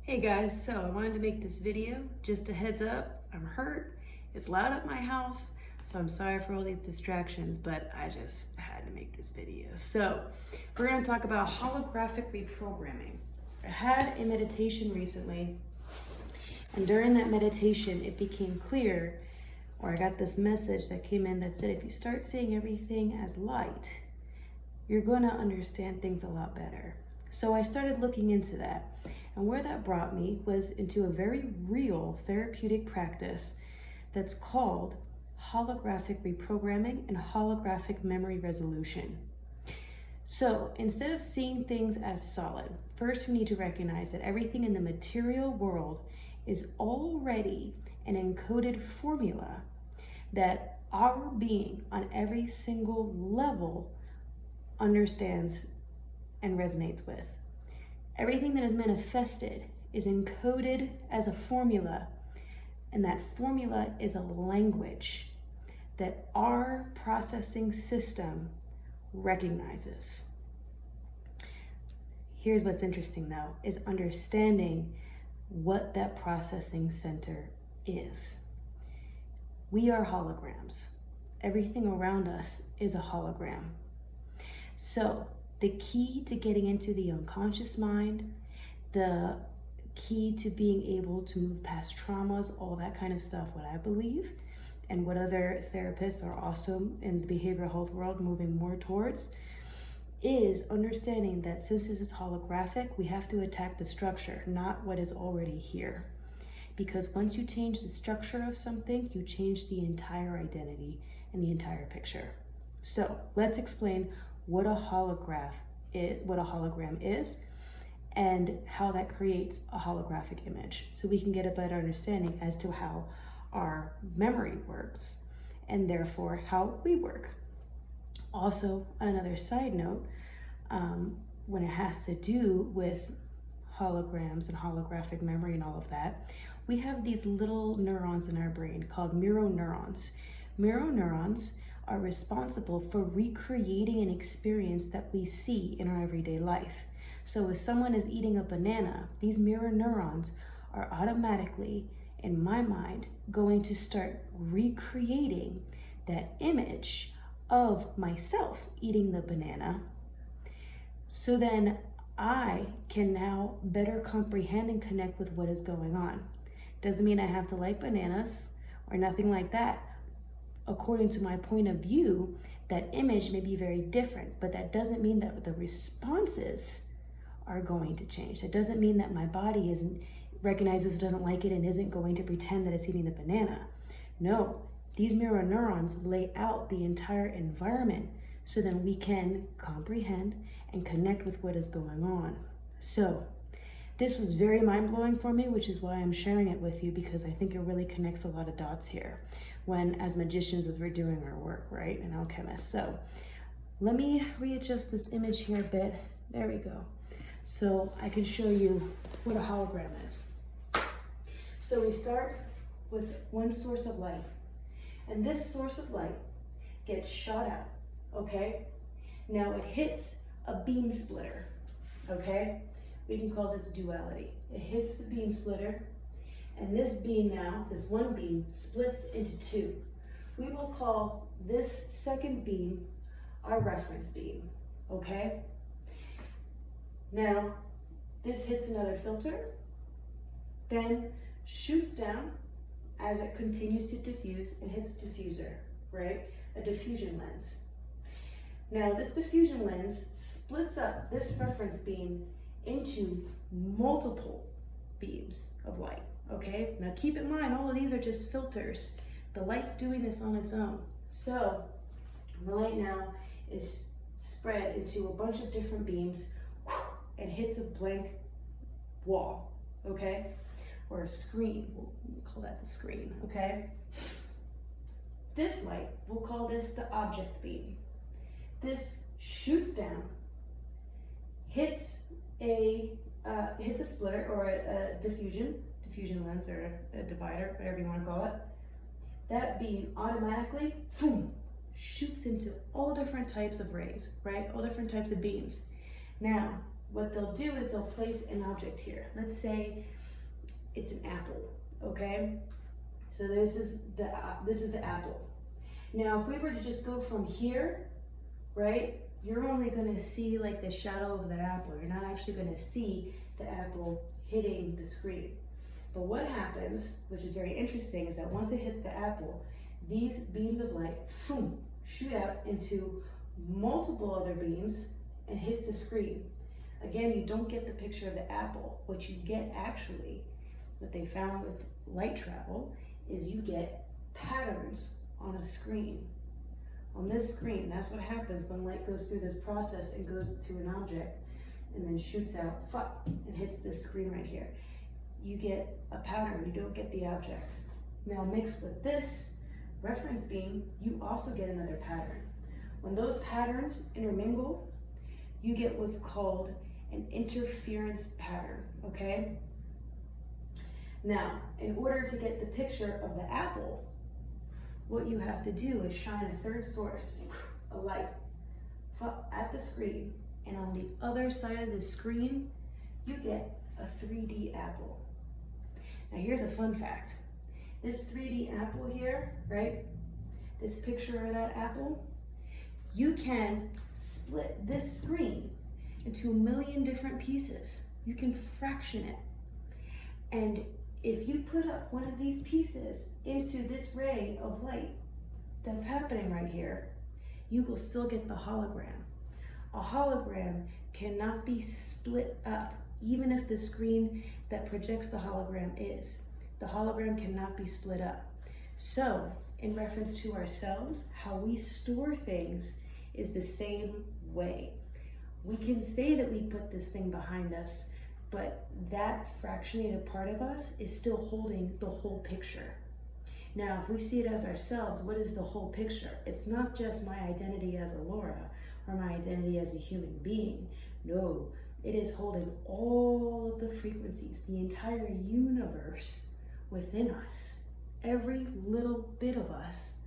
Hey guys, so I wanted to make this video. Just a heads up, I'm hurt. It's loud at my house, so I'm sorry for all these distractions, but I just had to make this video. So we're gonna talk about holographic reprogramming. I had a meditation recently, and during that meditation, it became clear, or I got this message that came in that said, if you start seeing everything as light, you're gonna understand things a lot better. So I started looking into that. And where that brought me was into a very real therapeutic practice that's called holographic reprogramming and holographic memory resolution. So instead of seeing things as solid, first we need to recognize that everything in the material world is already an encoded formula that our being on every single level understands and resonates with. Everything that is manifested is encoded as a formula, and that formula is a language that our processing system recognizes. Here's what's interesting though, is understanding what that processing center is. We are holograms. Everything around us is a hologram. So the key to getting into the unconscious mind, the key to being able to move past traumas, all that kind of stuff, what I believe, and what other therapists are also in the behavioral health world moving more towards, is understanding that since this is holographic, we have to attack the structure, not what is already here. Because once you change the structure of something, you change the entire identity and the entire picture. So let's explain what a hologram is, and how that creates a holographic image, so we can get a better understanding as to how our memory works, and therefore how we work. Also, on another side note, when it has to do with holograms and holographic memory and all of that, we have these little neurons in our brain called mirror neurons. Mirror neurons are responsible for recreating an experience that we see in our everyday life. So if someone is eating a banana, these mirror neurons are automatically, in my mind, going to start recreating that image of myself eating the banana. So then I can now better comprehend and connect with what is going on. Doesn't mean I have to like bananas or nothing like that. According to my point of view, that image may be very different, but that doesn't mean that the responses are going to change. That doesn't mean that my body recognizes it doesn't like it and isn't going to pretend that it's eating the banana. No, these mirror neurons lay out the entire environment so then we can comprehend and connect with what is going on. So this was very mind-blowing for me, which is why I'm sharing it with you, because I think it really connects a lot of dots here when, as magicians, as we're doing our work, right, and alchemists. So let me readjust this image here a bit. There we go. So I can show you what a hologram is. So we start with one source of light, and this source of light gets shot out, okay? Now it hits a beam splitter, okay? We can call this duality. It hits the beam splitter, and this beam now, this one beam, splits into two. We will call this second beam our reference beam, okay? Now, this hits another filter, then shoots down as it continues to diffuse and hits a diffuser, right? A diffusion lens. Now, this diffusion lens splits up this reference beam into multiple beams of light, okay? Now keep in mind, all of these are just filters. The light's doing this on its own. So the light now is spread into a bunch of different beams and hits a blank wall, okay? Or a screen, we'll call that the screen, okay? This light, we'll call this the object beam. This shoots down, hits a splitter or a diffusion lens or a divider, whatever you want to call it. That beam automatically, boom, shoots into all different types of rays, right? All different types of beams. Now, what they'll do is they'll place an object here. Let's say it's an apple, okay? So this is the apple. Now, if we were to just go from here, right, you're only gonna see like the shadow of that apple. You're not actually gonna see the apple hitting the screen. But what happens, which is very interesting, is that once it hits the apple, these beams of light, boom, shoot out into multiple other beams and hits the screen. Again, you don't get the picture of the apple. What you get actually, what they found with light travel, is you get patterns on a screen. On this screen, that's what happens when light goes through this process and goes to an object and then shoots out, and hits this screen right here. You get a pattern, you don't get the object. Now mixed with this reference beam, you also get another pattern. When those patterns intermingle, you get what's called an interference pattern, okay? Now, in order to get the picture of the apple, what you have to do is shine a third source, a light, at the screen, and on the other side of the screen, you get a 3D apple. Now here's a fun fact. This 3D apple here, right? This picture of that apple, you can split this screen into 1 million different pieces. You can fraction it. And if you put up one of these pieces into this ray of light that's happening right here, you will still get the hologram. A hologram cannot be split up, even if the screen that projects the hologram is. The hologram cannot be split up. So, in reference to ourselves, how we store things is the same way. We can say that we put this thing behind us, but that fractionated part of us is still holding the whole picture. Now, if we see it as ourselves, what is the whole picture? It's not just my identity as a Laura or my identity as a human being. No, it is holding all of the frequencies, the entire universe within us. Every little bit of us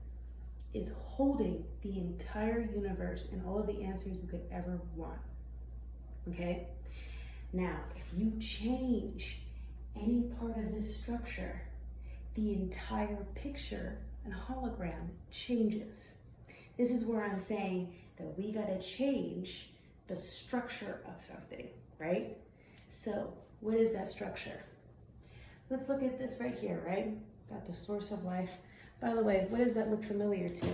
is holding the entire universe and all of the answers you could ever want. Okay? Now, if you change any part of this structure, the entire picture and hologram changes. This is where I'm saying that we gotta change the structure of something, right? So, what is that structure? Let's look at this right here, right? Got the source of life. By the way, what does that look familiar to?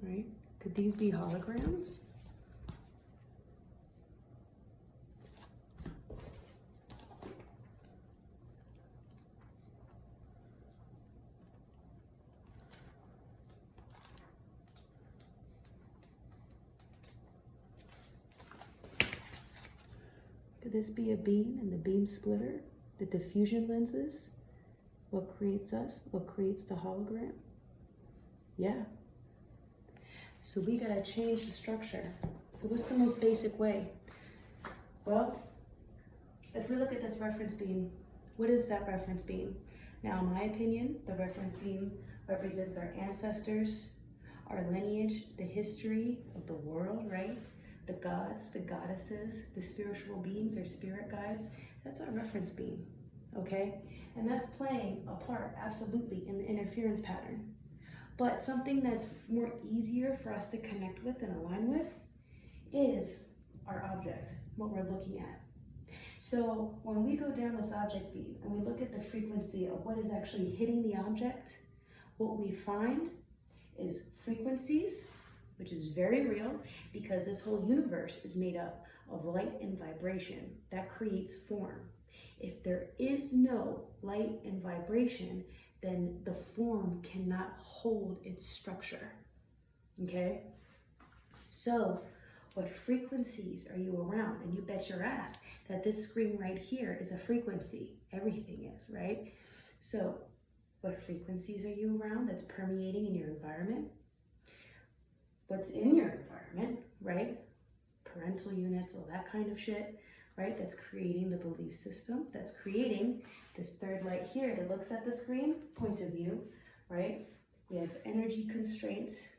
Right? Could these be holograms? Could this be a beam and the beam splitter, the diffusion lenses? What creates us? What creates the hologram? Yeah. So we gotta change the structure. So what's the most basic way? Well, if we look at this reference beam, what is that reference beam? Now, in my opinion, the reference beam represents our ancestors, our lineage, the history of the world, right? The gods, the goddesses, the spiritual beings or spirit guides. That's our reference beam, okay? And that's playing a part, absolutely, in the interference pattern. But something that's more easier for us to connect with and align with is our object, what we're looking at. So when we go down this object beam and we look at the frequency of what is actually hitting the object, what we find is frequencies, which is very real because this whole universe is made up of light and vibration that creates form. If there is no light and vibration, then the form cannot hold its structure, okay? So what frequencies are you around? And you bet your ass that this screen right here is a frequency. Everything is, right? So what frequencies are you around that's permeating in your environment? What's in your environment, right? Parental units, all that kind of shit, right? That's creating the belief system, that's creating this third light here that looks at the screen, point of view, right? We have energy constraints,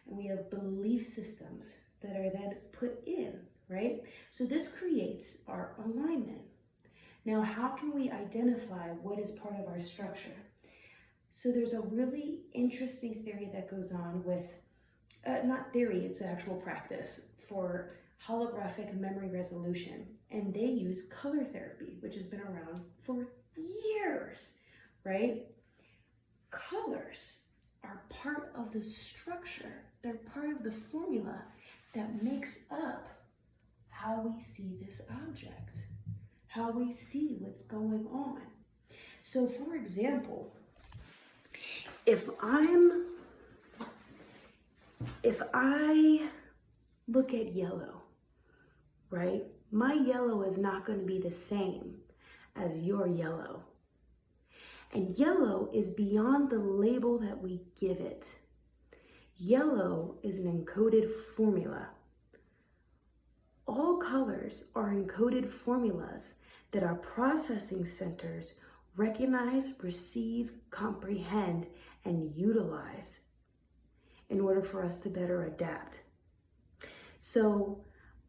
and we have belief systems that are then put in right? So this creates our alignment. Now, how can we identify what is part of our structure? So there's a really interesting theory that goes on with, not theory, it's actual practice for holographic memory resolution. And they use color therapy, which has been around for years, right? Colors are part of the structure. They're part of the formula that makes up how we see this object, how we see what's going on. So for example, if I look at yellow, right? My yellow is not going to be the same as your yellow. And yellow is beyond the label that we give it. Yellow is an encoded formula. All colors are encoded formulas that our processing centers recognize, receive, comprehend, and utilize in order for us to better adapt. So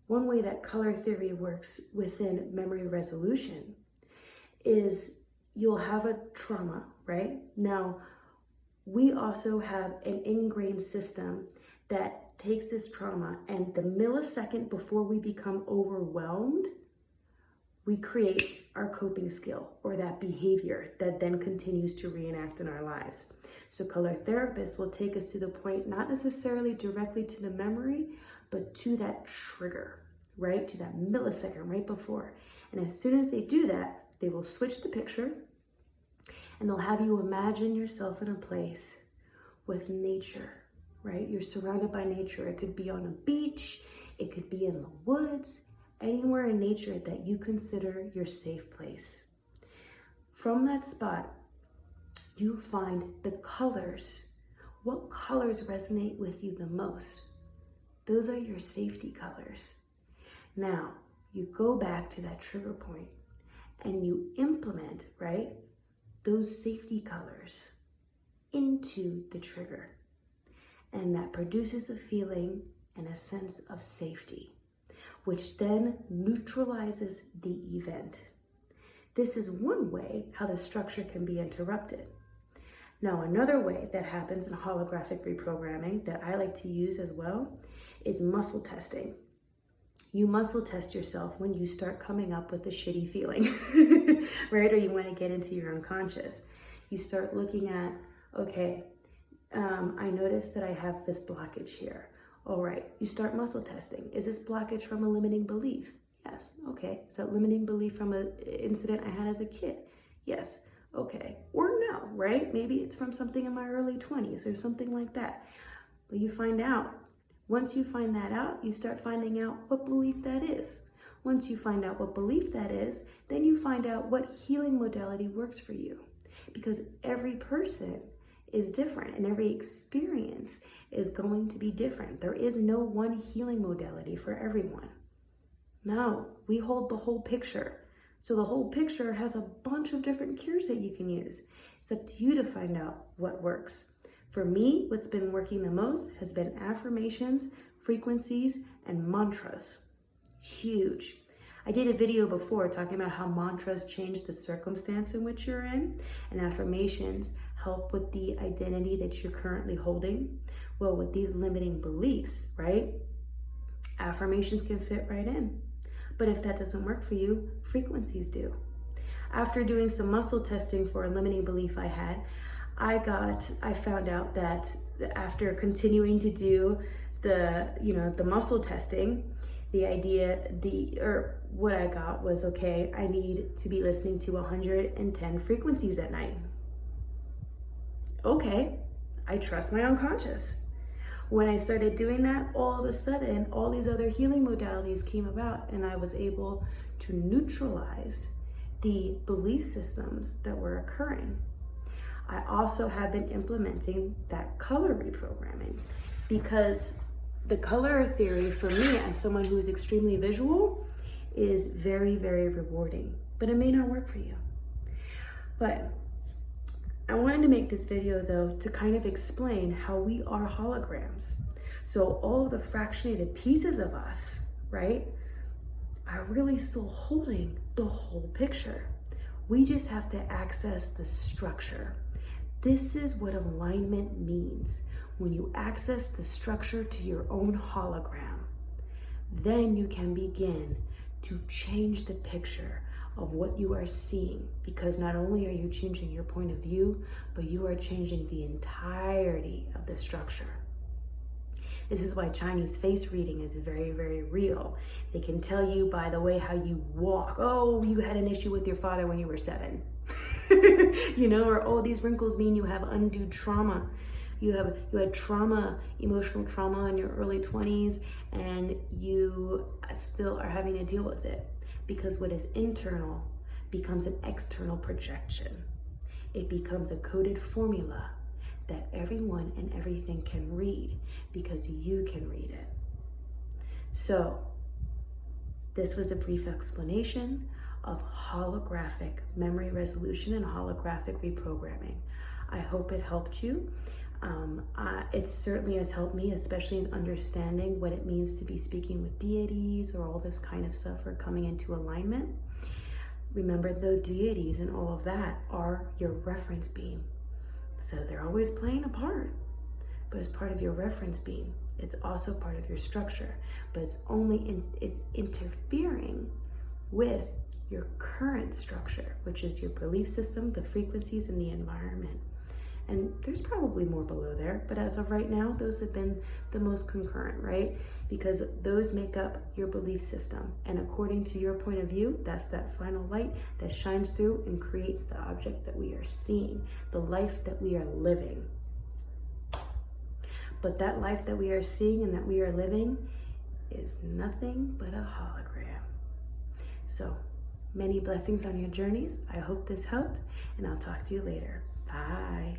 one way that color theory works within memory resolution is you'll have a trauma, right? Now, we also have an ingrained system that takes this trauma, and the millisecond before we become overwhelmed, we create our coping skill or that behavior that then continues to reenact in our lives. So color therapists will take us to the point, not necessarily directly to the memory, but to that trigger, right? To that millisecond right before. And as soon as they do that, they will switch the picture and they'll have you imagine yourself in a place with nature, right? You're surrounded by nature. It could be on a beach, it could be in the woods, anywhere in nature that you consider your safe place. From that spot, you find the colors. What colors resonate with you the most? Those are your safety colors. Now, you go back to that trigger point and you implement, right, those safety colors into the trigger. And that produces a feeling and a sense of safety, which then neutralizes the event. This is one way how the structure can be interrupted. Now, another way that happens in holographic reprogramming that I like to use as well is muscle testing. You muscle test yourself when you start coming up with a shitty feeling, right? Or you want to get into your unconscious. You start looking at, okay, I noticed that I have this blockage here. All right, you start muscle testing. Is this blockage from a limiting belief? Yes, okay. Is that limiting belief from an incident I had as a kid? Yes, okay. Or no, right? Maybe it's from something in my early 20s or something like that. But you find out. Once you find that out, you start finding out what belief that is. Once you find out what belief that is, then you find out what healing modality works for you. Because every person is different and every experience is going to be different. There is no one healing modality for everyone. No, we hold the whole picture. So the whole picture has a bunch of different cures that you can use. It's up to you to find out what works. For me, what's been working the most has been affirmations, frequencies, and mantras. Huge. I did a video before talking about how mantras change the circumstance in which you're in, and affirmations help with the identity that you're currently holding. Well, with these limiting beliefs, right? Affirmations can fit right in. But if that doesn't work for you, frequencies do. After doing some muscle testing for a limiting belief I had, I found out that after continuing to do the muscle testing, what I got was, okay, I need to be listening to 110 frequencies at night. Okay, I trust my unconscious. When I started doing that, all of a sudden, all these other healing modalities came about and I was able to neutralize the belief systems that were occurring. I also have been implementing that color reprogramming because the color theory for me as someone who is extremely visual is very, very rewarding, but it may not work for you. But I wanted to make this video though to kind of explain how we are holograms. So all of the fractionated pieces of us, right? are really still holding the whole picture. We just have to access the structure. This is what alignment means. When you access the structure to your own hologram, then you can begin to change the picture of what you are seeing, because not only are you changing your point of view, but you are changing the entirety of the structure. This is why Chinese face reading is very, very real. They can tell you by the way how you walk. Oh, you had an issue with your father when you were 7. Or oh, these wrinkles mean you have undue trauma. You had trauma, emotional trauma in your early 20s, and you still are having to deal with it, because what is internal becomes an external projection. It becomes a coded formula that everyone and everything can read, because you can read it. So, this was a brief explanation of holographic memory resolution and holographic reprogramming. I hope it helped you. It certainly has helped me, especially in understanding what it means to be speaking with deities or all this kind of stuff, or coming into alignment. Remember, the deities and all of that are your reference beam. So they're always playing a part, but it's part of your reference beam. It's also part of your structure, but it's interfering with your current structure, which is your belief system, the frequencies, and the environment. And there's probably more below there, but as of right now, those have been the most concurrent, right? Because those make up your belief system. And according to your point of view, that's that final light that shines through and creates the object that we are seeing, the life that we are living. But that life that we are seeing and that we are living is nothing but a hologram. So, many blessings on your journeys. I hope this helped, and I'll talk to you later. Bye.